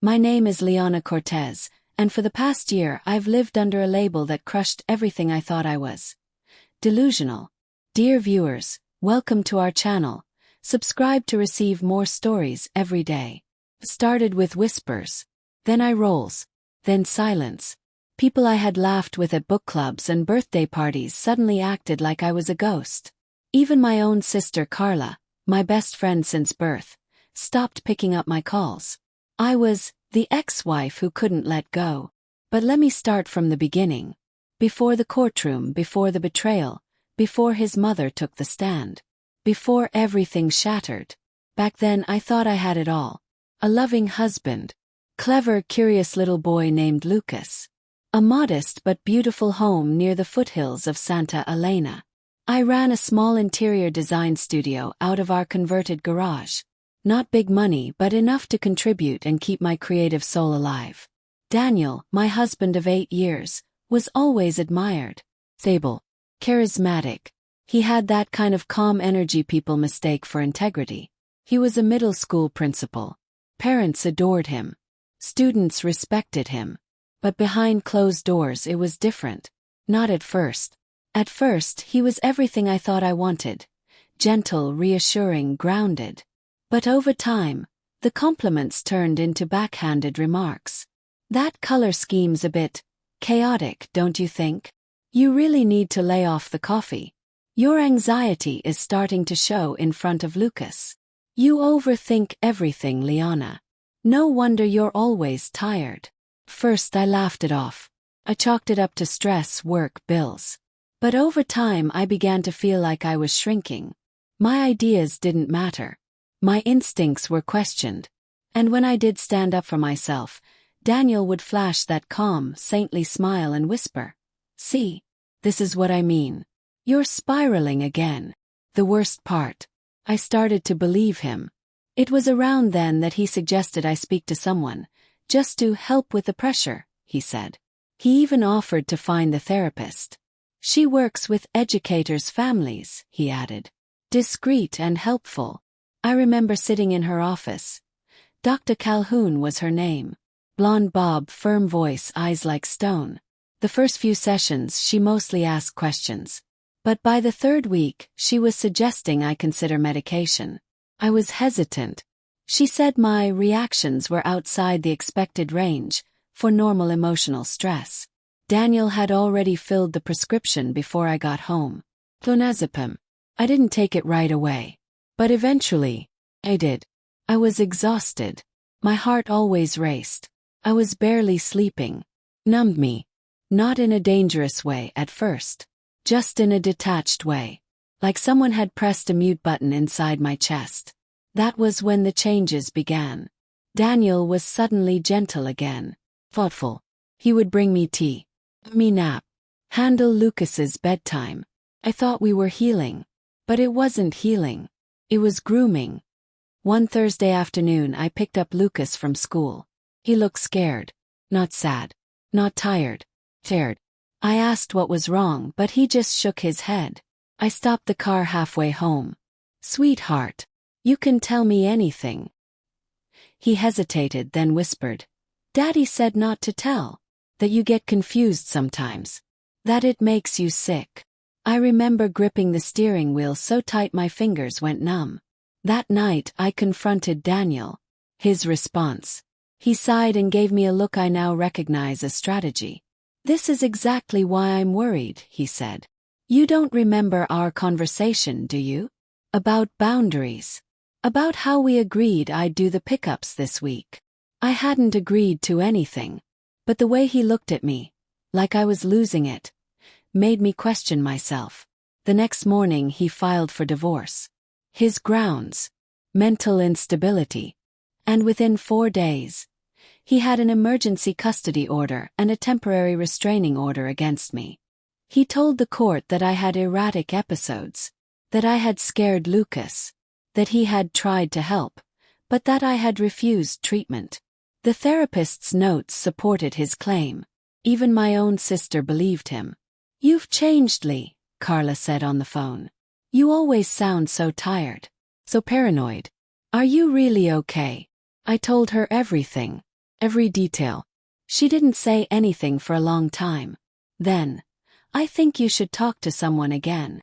My name is Liana Cortez, and for the past year I've lived under a label that crushed everything I thought I was. Delusional. Dear viewers, welcome to our channel. Subscribe to receive more stories every day. Started with whispers. Then eye rolls. Then silence. People I had laughed with at book clubs and birthday parties suddenly acted like I was a ghost. Even my own sister Carla, my best friend since birth, stopped picking up my calls. I was the ex-wife who couldn't let go. But let me start from the beginning. Before the courtroom, before the betrayal, before his mother took the stand. Before everything shattered. Back then I thought I had it all. A loving husband. Clever, curious little boy named Lucas. A modest but beautiful home near the foothills of Santa Elena. I ran a small interior design studio out of our converted garage. Not big money, but enough to contribute and keep my creative soul alive. Daniel, my husband of 8 years, was always admired. Stable. Charismatic. He had that kind of calm energy people mistake for integrity. He was a middle school principal. Parents adored him. Students respected him. But behind closed doors it was different. Not at first. At first he was everything I thought I wanted. Gentle, reassuring, grounded. But over time, the compliments turned into backhanded remarks. That color scheme's a bit chaotic, don't you think? You really need to lay off the coffee. Your anxiety is starting to show in front of Lucas. You overthink everything, Liana. No wonder you're always tired. First I laughed it off. I chalked it up to stress, work, bills. But over time I began to feel like I was shrinking. My ideas didn't matter. My instincts were questioned. And when I did stand up for myself, Daniel would flash that calm, saintly smile and whisper, "See, this is what I mean. You're spiraling again." The worst part. I started to believe him. It was around then that he suggested I speak to someone, just to help with the pressure, he said. He even offered to find the therapist. She works with educators' families, he added. Discreet and helpful. I remember sitting in her office. Dr. Calhoun was her name. Blonde bob, firm voice, eyes like stone. The first few sessions she mostly asked questions. But by the third week, she was suggesting I consider medication. I was hesitant. She said my reactions were outside the expected range for normal emotional stress. Daniel had already filled the prescription before I got home. Clonazepam. I didn't take it right away. But eventually, I did. I was exhausted. My heart always raced. I was barely sleeping. Numbed me. Not in a dangerous way at first. Just in a detached way. Like someone had pressed a mute button inside my chest. That was when the changes began. Daniel was suddenly gentle again. Thoughtful. He would bring me tea. Me nap. Handle Lucas's bedtime. I thought we were healing. But it wasn't healing. It was grooming. One Thursday afternoon I picked up Lucas from school. He looked scared. Not sad. Not tired. Scared. I asked what was wrong, but he just shook his head. I stopped the car halfway home. Sweetheart, you can tell me anything. He hesitated, then whispered. Daddy said not to tell. That you get confused sometimes. That it makes you sick. I remember gripping the steering wheel so tight my fingers went numb. That night I confronted Daniel. His response. He sighed and gave me a look I now recognize as strategy. This is exactly why I'm worried, he said. You don't remember our conversation, do you? About boundaries. About how we agreed I'd do the pickups this week. I hadn't agreed to anything. But the way he looked at me, like I was losing it, made me question myself. The next morning he filed for divorce. His grounds. Mental instability. And within 4 days, he had an emergency custody order and a temporary restraining order against me. He told the court that I had erratic episodes, that I had scared Lucas, that he had tried to help, but that I had refused treatment. The therapist's notes supported his claim. Even my own sister believed him. You've changed, Lee, Carla said on the phone. You always sound so tired, so paranoid. Are you really okay? I told her everything. Every detail. She didn't say anything for a long time. Then, "I think you should talk to someone again."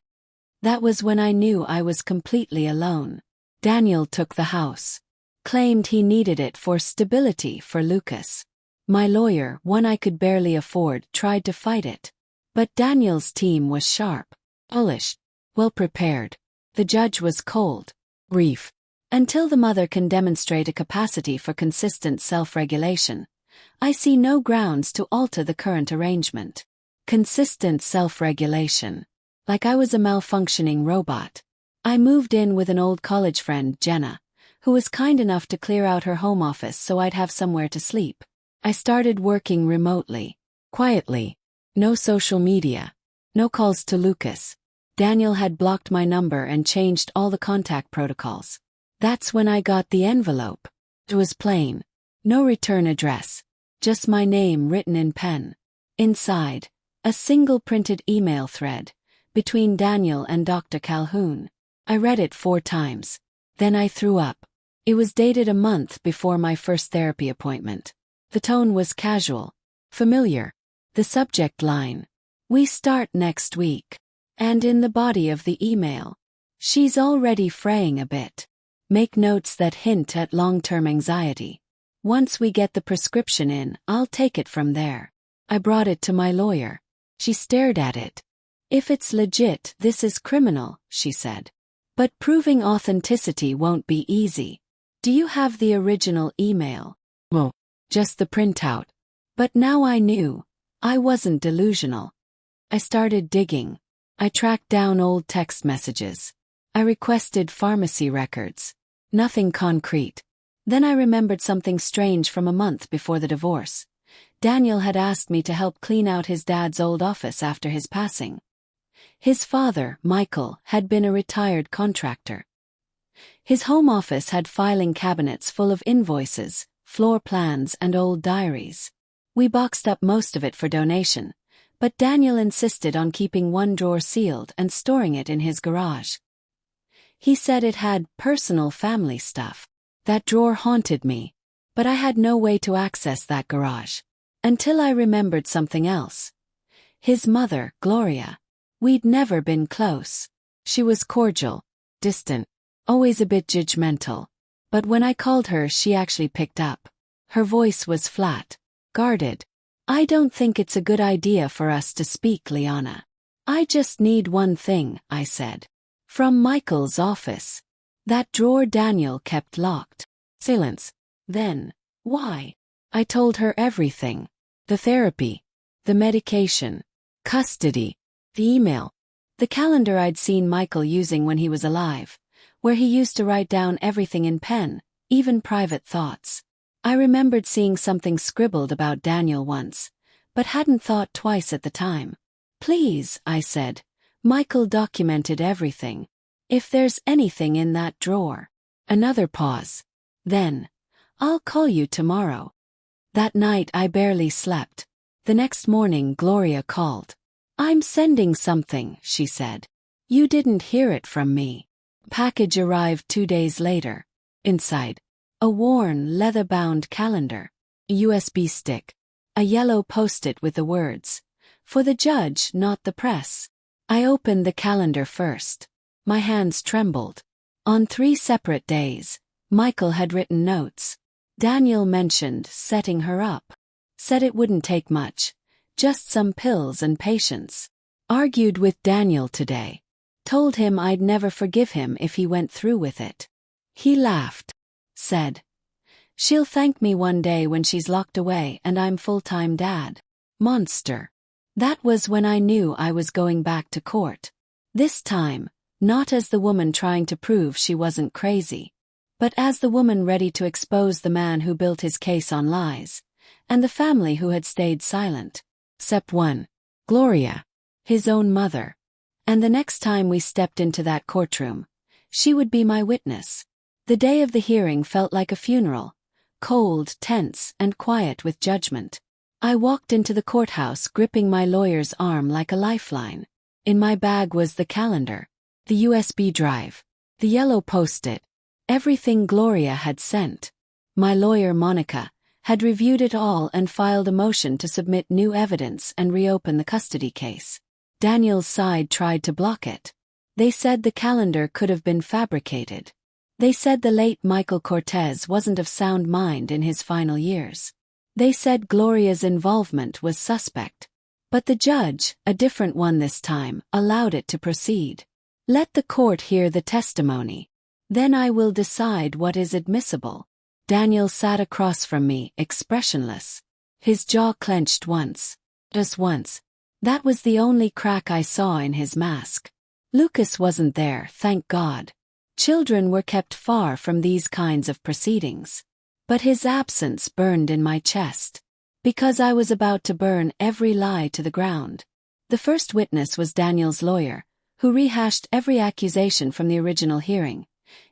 That was when I knew I was completely alone. Daniel took the house. Claimed he needed it for stability for Lucas. My lawyer, one I could barely afford, tried to fight it. But Daniel's team was sharp, polished, well-prepared. The judge was cold. Brief. Until the mother can demonstrate a capacity for consistent self-regulation, I see no grounds to alter the current arrangement. Consistent self-regulation. Like I was a malfunctioning robot. I moved in with an old college friend, Jenna, who was kind enough to clear out her home office so I'd have somewhere to sleep. I started working remotely, quietly. No social media. No calls to Lucas. Daniel had blocked my number and changed all the contact protocols. That's when I got the envelope. It was plain. No return address. Just my name written in pen. Inside, a single printed email thread between Daniel and Dr. Calhoun. I read it 4 times. Then I threw up. It was dated a month before my first therapy appointment. The tone was casual, familiar. The subject line, "We start next week." And in the body of the email, "She's already fraying a bit. Make notes that hint at long-term anxiety. Once we get the prescription in, I'll take it from there." I brought it to my lawyer. She stared at it. "If it's legit, this is criminal," she said. "But proving authenticity won't be easy. Do you have the original email?" "No, just the printout." But now I knew. I wasn't delusional. I started digging. I tracked down old text messages. I requested pharmacy records. Nothing concrete. Then I remembered something strange from a month before the divorce. Daniel had asked me to help clean out his dad's old office after his passing. His father, Michael, had been a retired contractor. His home office had filing cabinets full of invoices, floor plans, and old diaries. We boxed up most of it for donation, but Daniel insisted on keeping one drawer sealed and storing it in his garage. He said it had personal family stuff. That drawer haunted me, but I had no way to access that garage. Until I remembered something else. His mother, Gloria. We'd never been close. She was cordial, distant, always a bit judgmental. But when I called her, she actually picked up. Her voice was flat. Guarded. "I don't think it's a good idea for us to speak, Liana. I just need one thing," I said. "From Michael's office. That drawer Daniel kept locked." Silence. Then, "Why?" I told her everything. The therapy. The medication. Custody. The email. The calendar I'd seen Michael using when he was alive, where he used to write down everything in pen, even private thoughts. I remembered seeing something scribbled about Daniel once, but hadn't thought twice at the time. "Please," I said. "Michael documented everything. If there's anything in that drawer." Another pause. Then, "I'll call you tomorrow." That night I barely slept. The next morning Gloria called. "I'm sending something," she said. "You didn't hear it from me." Package arrived 2 days later. Inside, a worn, leather-bound calendar, a USB stick, a yellow post-it with the words, "For the judge, not the press." I opened the calendar first. My hands trembled. On 3 separate days, Michael had written notes. Daniel mentioned setting her up. Said it wouldn't take much, just some pills and patience. Argued with Daniel today. Told him I'd never forgive him if he went through with it. He laughed. Said, "She'll thank me one day when she's locked away and I'm full-time dad." Monster. That was when I knew I was going back to court. This time, not as the woman trying to prove she wasn't crazy, but as the woman ready to expose the man who built his case on lies, and the family who had stayed silent. Step 1. Gloria. His own mother. And the next time we stepped into that courtroom, she would be my witness. The day of the hearing felt like a funeral, cold, tense, and quiet with judgment. I walked into the courthouse gripping my lawyer's arm like a lifeline. In my bag was the calendar, the USB drive, the yellow post-it, everything Gloria had sent. My lawyer Monica, had reviewed it all and filed a motion to submit new evidence and reopen the custody case. Daniel's side tried to block it. They said the calendar could have been fabricated. They said the late Michael Cortez wasn't of sound mind in his final years. They said Gloria's involvement was suspect. But the judge, a different one this time, allowed it to proceed. Let the court hear the testimony. Then I will decide what is admissible. Daniel sat across from me, expressionless. His jaw clenched once. Just once. That was the only crack I saw in his mask. Lucas wasn't there, thank God. Children were kept far from these kinds of proceedings. But his absence burned in my chest. Because I was about to burn every lie to the ground. The first witness was Daniel's lawyer, who rehashed every accusation from the original hearing.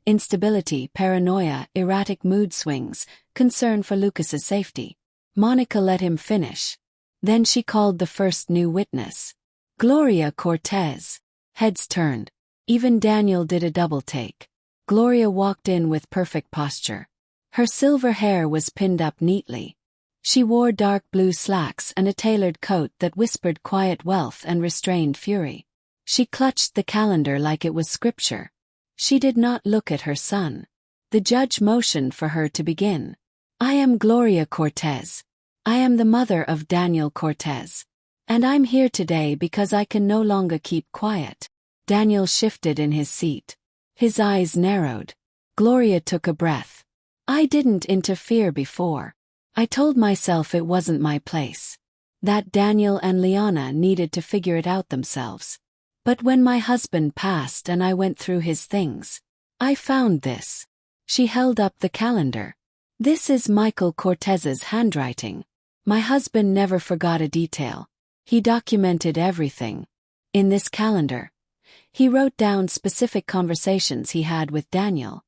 Instability, paranoia, erratic mood swings, concern for Lucas's safety. Monica let him finish. Then she called the first new witness. Gloria Cortez. Heads turned. Even Daniel did a double take. Gloria walked in with perfect posture. Her silver hair was pinned up neatly. She wore dark blue slacks and a tailored coat that whispered quiet wealth and restrained fury. She clutched the calendar like it was scripture. She did not look at her son. The judge motioned for her to begin. I am Gloria Cortez. I am the mother of Daniel Cortez. And I'm here today because I can no longer keep quiet. Daniel shifted in his seat. His eyes narrowed. Gloria took a breath. I didn't interfere before. I told myself it wasn't my place. That Daniel and Liana needed to figure it out themselves. But when my husband passed and I went through his things, I found this. She held up the calendar. This is Michael Cortez's handwriting. My husband never forgot a detail. He documented everything. In this calendar, he wrote down specific conversations he had with Daniel.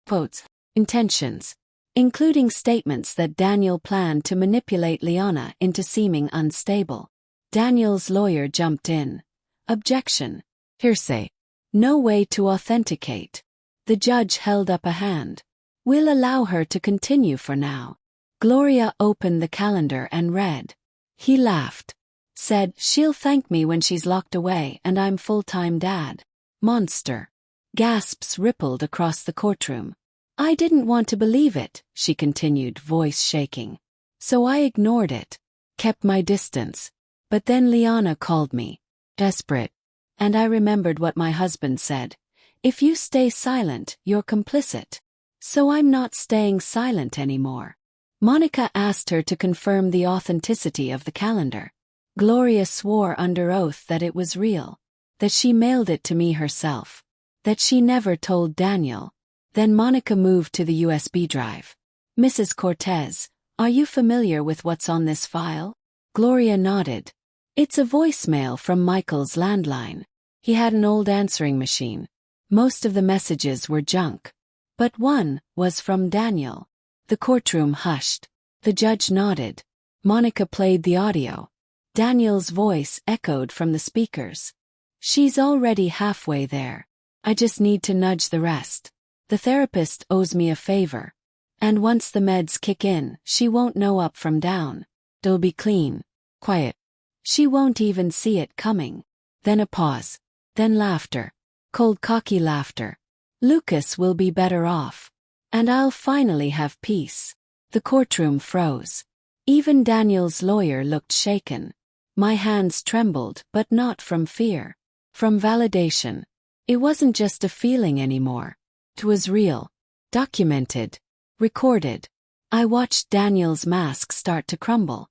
Quotes. Intentions. Including statements that Daniel planned to manipulate Liana into seeming unstable. Daniel's lawyer jumped in. Objection. Hearsay. No way to authenticate. The judge held up a hand. We'll allow her to continue for now. Gloria opened the calendar and read. He laughed. Said, she'll thank me when she's locked away and I'm full-time dad. Monster. Gasps rippled across the courtroom. I didn't want to believe it, she continued, voice shaking. So I ignored it. Kept my distance. But then Liana called me. Desperate. And I remembered what my husband said. If you stay silent, you're complicit. So I'm not staying silent anymore. Monica asked her to confirm the authenticity of the calendar. Gloria swore under oath that it was real. That she mailed it to me herself. That she never told Daniel. Then Monica moved to the USB drive. Mrs. Cortez, are you familiar with what's on this file? Gloria nodded. It's a voicemail from Michael's landline. He had an old answering machine. Most of the messages were junk. But one was from Daniel. The courtroom hushed. The judge nodded. Monica played the audio. Daniel's voice echoed from the speakers. She's already halfway there. I just need to nudge the rest. The therapist owes me a favor. And once the meds kick in, she won't know up from down. It'll be clean. Quiet. She won't even see it coming. Then a pause. Then laughter. Cold, cocky laughter. Lucas will be better off. And I'll finally have peace. The courtroom froze. Even Daniel's lawyer looked shaken. My hands trembled, but not from fear. From validation. It wasn't just a feeling anymore. It was real. Documented. Recorded. I watched Daniel's mask start to crumble.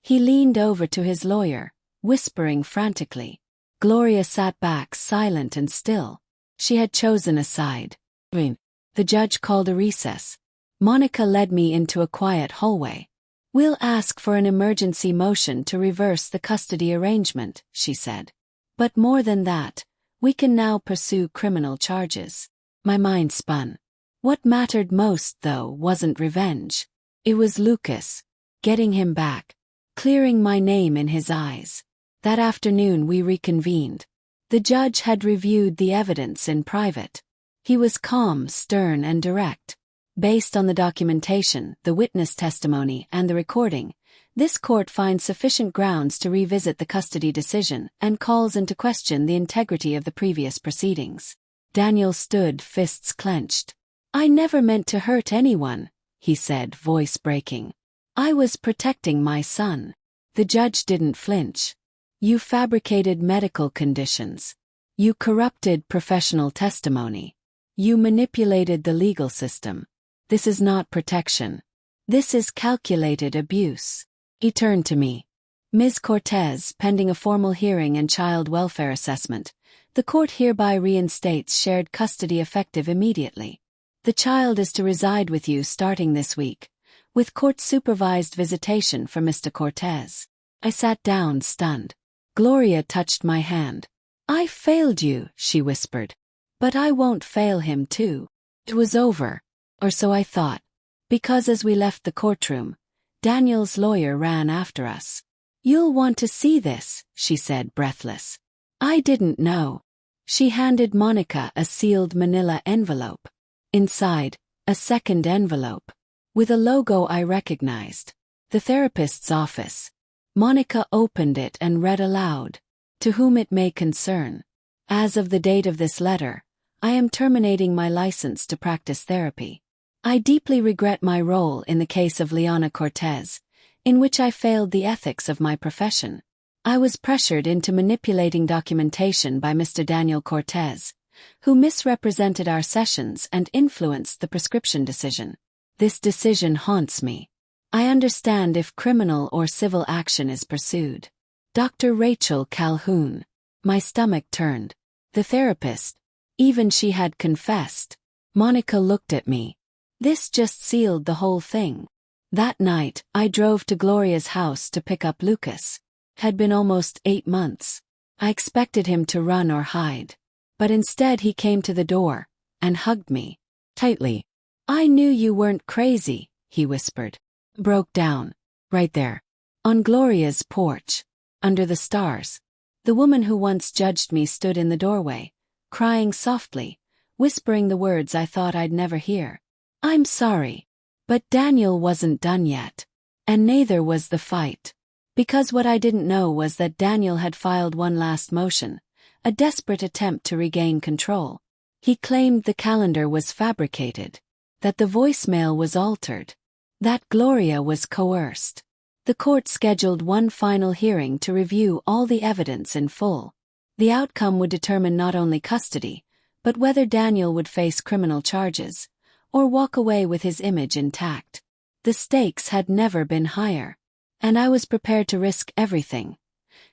He leaned over to his lawyer, whispering frantically. Gloria sat back, silent and still. She had chosen a side. The judge called a recess. Monica led me into a quiet hallway. We'll ask for an emergency motion to reverse the custody arrangement, she said. But more than that, we can now pursue criminal charges. My mind spun. What mattered most, though, wasn't revenge. It was Lucas. Getting him back. Clearing my name in his eyes. That afternoon we reconvened. The judge had reviewed the evidence in private. He was calm, stern and direct. Based on the documentation, the witness testimony, and the recording, this court finds sufficient grounds to revisit the custody decision and calls into question the integrity of the previous proceedings. Daniel stood, fists clenched. "I never meant to hurt anyone," he said, voice breaking. "I was protecting my son." The judge didn't flinch. "You fabricated medical conditions. You corrupted professional testimony. You manipulated the legal system. This is not protection. This is calculated abuse." He turned to me. "Ms. Cortez, pending a formal hearing and child welfare assessment, the court hereby reinstates shared custody effective immediately. The child is to reside with you starting this week, with court-supervised visitation for Mr. Cortez." I sat down, stunned. Gloria touched my hand. "I failed you," she whispered. "But I won't fail him too." It was over. Or so I thought. Because as we left the courtroom, Daniel's lawyer ran after us. "You'll want to see this," she said, breathless. I didn't know. She handed Monica a sealed manila envelope. Inside, a second envelope. With a logo I recognized. The therapist's office. Monica opened it and read aloud. "To whom it may concern. As of the date of this letter, I am terminating my license to practice therapy. I deeply regret my role in the case of Liana Cortez, in which I failed the ethics of my profession. I was pressured into manipulating documentation by Mr. Daniel Cortez, who misrepresented our sessions and influenced the prescription decision. This decision haunts me. I understand if criminal or civil action is pursued." Dr. Rachel Calhoun. My stomach turned. The therapist. Even she had confessed. Monica looked at me. This just sealed the whole thing. That night, I drove to Gloria's house to pick up Lucas. Had been almost 8 months. I expected him to run or hide. But instead he came to the door, and hugged me. Tightly. "I knew you weren't crazy," he whispered. Broke down. Right there. On Gloria's porch. Under the stars. The woman who once judged me stood in the doorway, crying softly, whispering the words I thought I'd never hear. "I'm sorry." But Daniel wasn't done yet. And neither was the fight. Because what I didn't know was that Daniel had filed one last motion, a desperate attempt to regain control. He claimed the calendar was fabricated, that the voicemail was altered, that Gloria was coerced. The court scheduled one final hearing to review all the evidence in full. The outcome would determine not only custody, but whether Daniel would face criminal charges, or walk away with his image intact. The stakes had never been higher. And I was prepared to risk everything,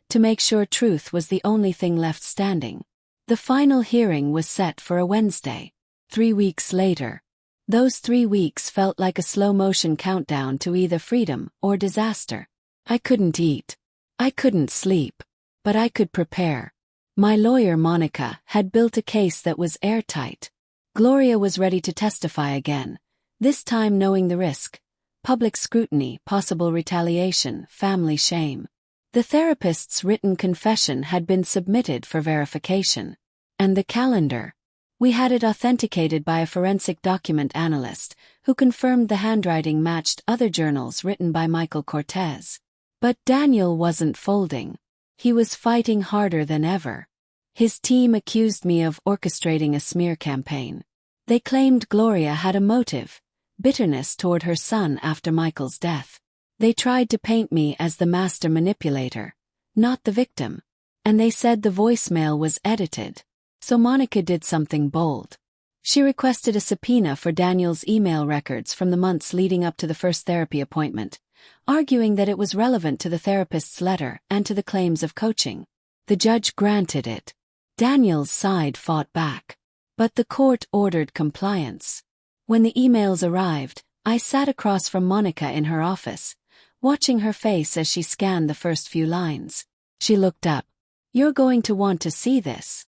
to make sure truth was the only thing left standing. The final hearing was set for a Wednesday. 3 weeks later. Those 3 weeks felt like a slow-motion countdown to either freedom or disaster. I couldn't eat. I couldn't sleep. But I could prepare. My lawyer, Monica, had built a case that was airtight. Gloria was ready to testify again, this time knowing the risk. Public scrutiny, possible retaliation, family shame. The therapist's written confession had been submitted for verification. And the calendar. We had it authenticated by a forensic document analyst, who confirmed the handwriting matched other journals written by Michael Cortez. But Daniel wasn't folding. He was fighting harder than ever. His team accused me of orchestrating a smear campaign. They claimed Gloria had a motive, bitterness toward her son after Michael's death. They tried to paint me as the master manipulator, not the victim. And they said the voicemail was edited. So Monica did something bold. She requested a subpoena for Daniel's email records from the months leading up to the first therapy appointment, arguing that it was relevant to the therapist's letter and to the claims of coaching. The judge granted it. Daniel's side fought back. But the court ordered compliance. When the emails arrived, I sat across from Monica in her office, watching her face as she scanned the first few lines. She looked up. "You're going to want to see this."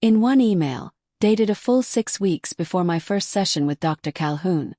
In one email, dated a full 6 weeks before my first session with Dr. Calhoun,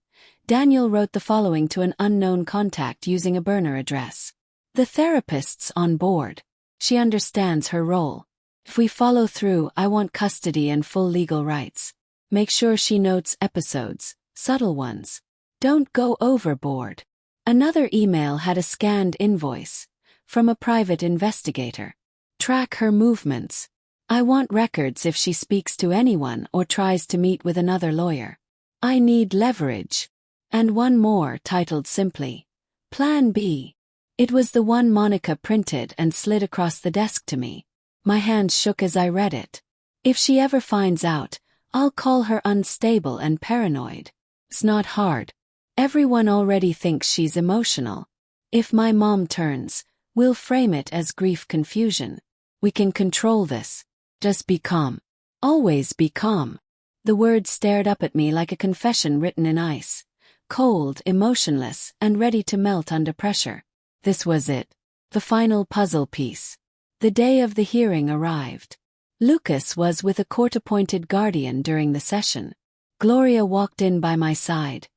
Daniel wrote the following to an unknown contact using a burner address. "The therapist's on board. She understands her role. If we follow through, I want custody and full legal rights. Make sure she notes episodes, subtle ones. Don't go overboard. Another email had a scanned invoice from a private investigator. Track her movements. I want records if she speaks to anyone or tries to meet with another lawyer. I need leverage. And one more titled simply, Plan B. It was the one Monica printed and slid across the desk to me. My hands shook as I read it. If she ever finds out, I'll call her unstable and paranoid. It's not hard. Everyone already thinks she's emotional. If my mom turns, we'll frame it as grief confusion. We can control this. Just be calm. Always be calm. The words stared up at me like a confession written in ice. Cold, emotionless, and ready to melt under pressure. This was it. The final puzzle piece. The day of the hearing arrived. Lucas was with a court-appointed guardian during the session. Gloria walked in by my side,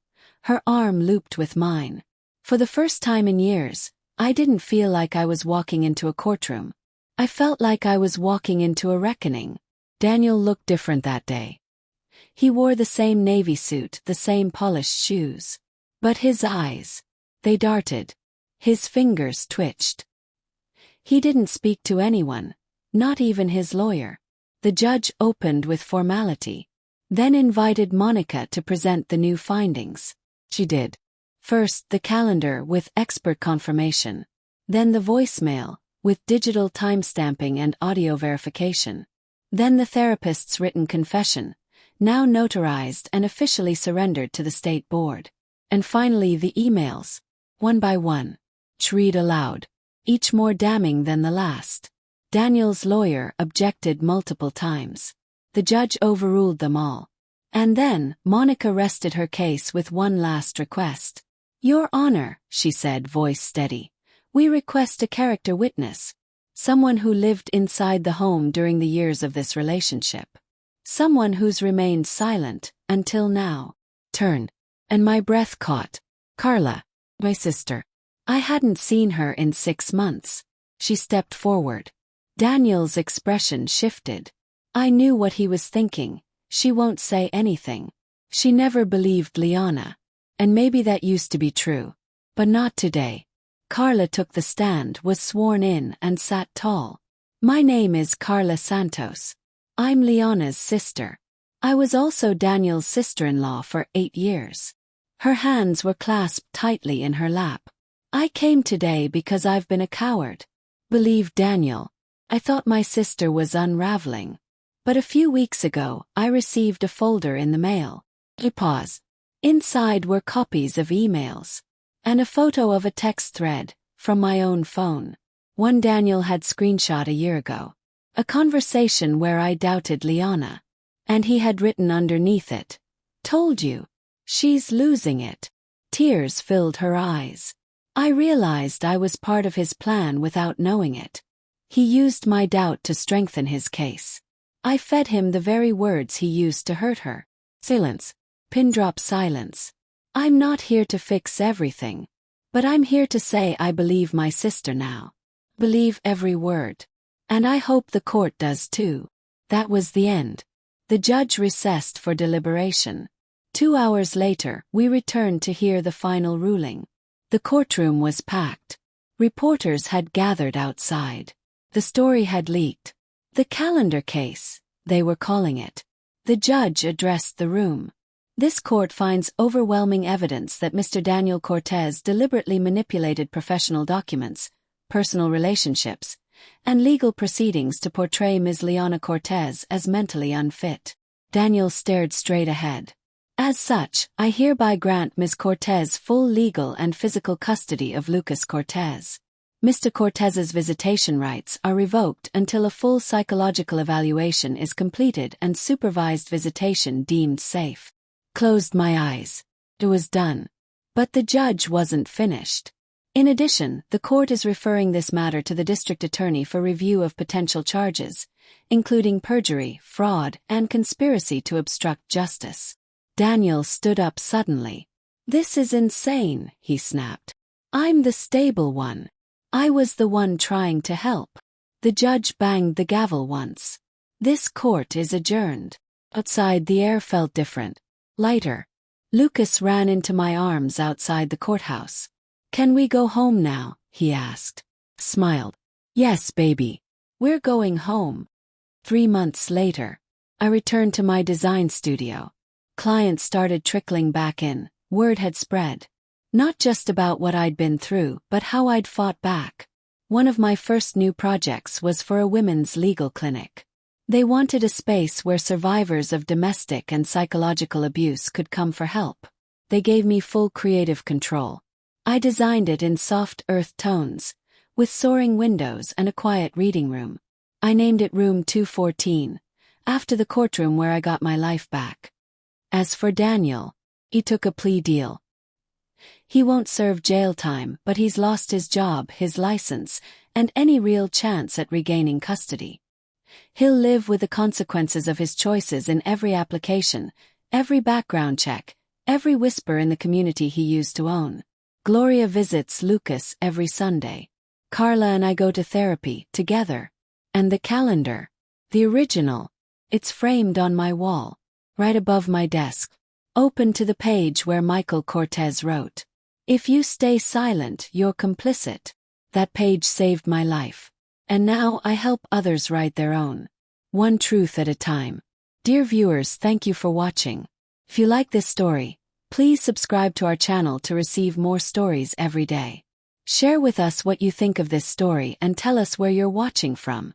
her arm looped with mine. For the first time in years, I didn't feel like I was walking into a courtroom. I felt like I was walking into a reckoning. Daniel looked different that day. He wore the same navy suit, the same polished shoes. But his eyes, they darted. His fingers twitched. He didn't speak to anyone, not even his lawyer. The judge opened with formality, then invited Monica to present the new findings. She did. First, the calendar with expert confirmation. Then the voicemail, with digital timestamping and audio verification. Then the therapist's written confession, now notarized and officially surrendered to the state board. And finally the emails, one by one. Read aloud, each more damning than the last. Daniel's lawyer objected multiple times. The judge overruled them all. And then, Monica rested her case with one last request. Your Honor, she said, voice steady, we request a character witness. Someone who lived inside the home during the years of this relationship. Someone who's remained silent, until now. Turned. And my breath caught. Carla, my sister. I hadn't seen her in 6 months. She stepped forward. Daniel's expression shifted. I knew what he was thinking. She won't say anything. She never believed Liana. And maybe that used to be true. But not today. Carla took the stand, was sworn in, and sat tall. My name is Carla Santos. I'm Liana's sister. I was also Daniel's sister-in-law for 8 years. Her hands were clasped tightly in her lap. I came today because I've been a coward. Believe Daniel. I thought my sister was unraveling. But a few weeks ago, I received a folder in the mail. I paused. Inside were copies of emails. And a photo of a text thread, from my own phone. One Daniel had screenshot a year ago. A conversation where I doubted Liana. And he had written underneath it. Told you. She's losing it. Tears filled her eyes. I realized I was part of his plan without knowing it. He used my doubt to strengthen his case. I fed him the very words he used to hurt her. Silence. Pin drop silence. I'm not here to fix everything. But I'm here to say I believe my sister now. Believe every word. And I hope the court does too. That was the end. The judge recessed for deliberation. 2 hours later, we returned to hear the final ruling. The courtroom was packed. Reporters had gathered outside. The story had leaked. The calendar case, they were calling it. The judge addressed the room. This court finds overwhelming evidence that Mr. Daniel Cortez deliberately manipulated professional documents, personal relationships, and legal proceedings to portray Ms. Liana Cortez as mentally unfit. Daniel stared straight ahead. As such, I hereby grant Ms. Cortez full legal and physical custody of Lucas Cortez. Mr. Cortez's visitation rights are revoked until a full psychological evaluation is completed and supervised visitation deemed safe. Closed my eyes. It was done. But the judge wasn't finished. In addition, the court is referring this matter to the district attorney for review of potential charges, including perjury, fraud, and conspiracy to obstruct justice. Daniel stood up suddenly. This is insane, he snapped. I'm the stable one. I was the one trying to help. The judge banged the gavel once. This court is adjourned. Outside the air felt different. Lighter. Lucas ran into my arms outside the courthouse. "Can we go home now?" he asked. Smiled. "Yes, baby. We're going home." 3 months later, I returned to my design studio. Clients started trickling back in. Word had spread. Not just about what I'd been through, but how I'd fought back. One of my first new projects was for a women's legal clinic. They wanted a space where survivors of domestic and psychological abuse could come for help. They gave me full creative control. I designed it in soft earth tones, with soaring windows and a quiet reading room. I named it Room 214, after the courtroom where I got my life back. As for Daniel, he took a plea deal. He won't serve jail time, but he's lost his job, his license, and any real chance at regaining custody. He'll live with the consequences of his choices in every application, every background check, every whisper in the community he used to own. Gloria visits Lucas every Sunday. Carla and I go to therapy together. And the calendar, the original, it's framed on my wall, right above my desk, open to the page where Michael Cortez wrote, "If you stay silent, you're complicit." That page saved my life. And now I help others write their own. One truth at a time. Dear viewers, thank you for watching. If you like this story, please subscribe to our channel to receive more stories every day. Share with us what you think of this story and tell us where you're watching from.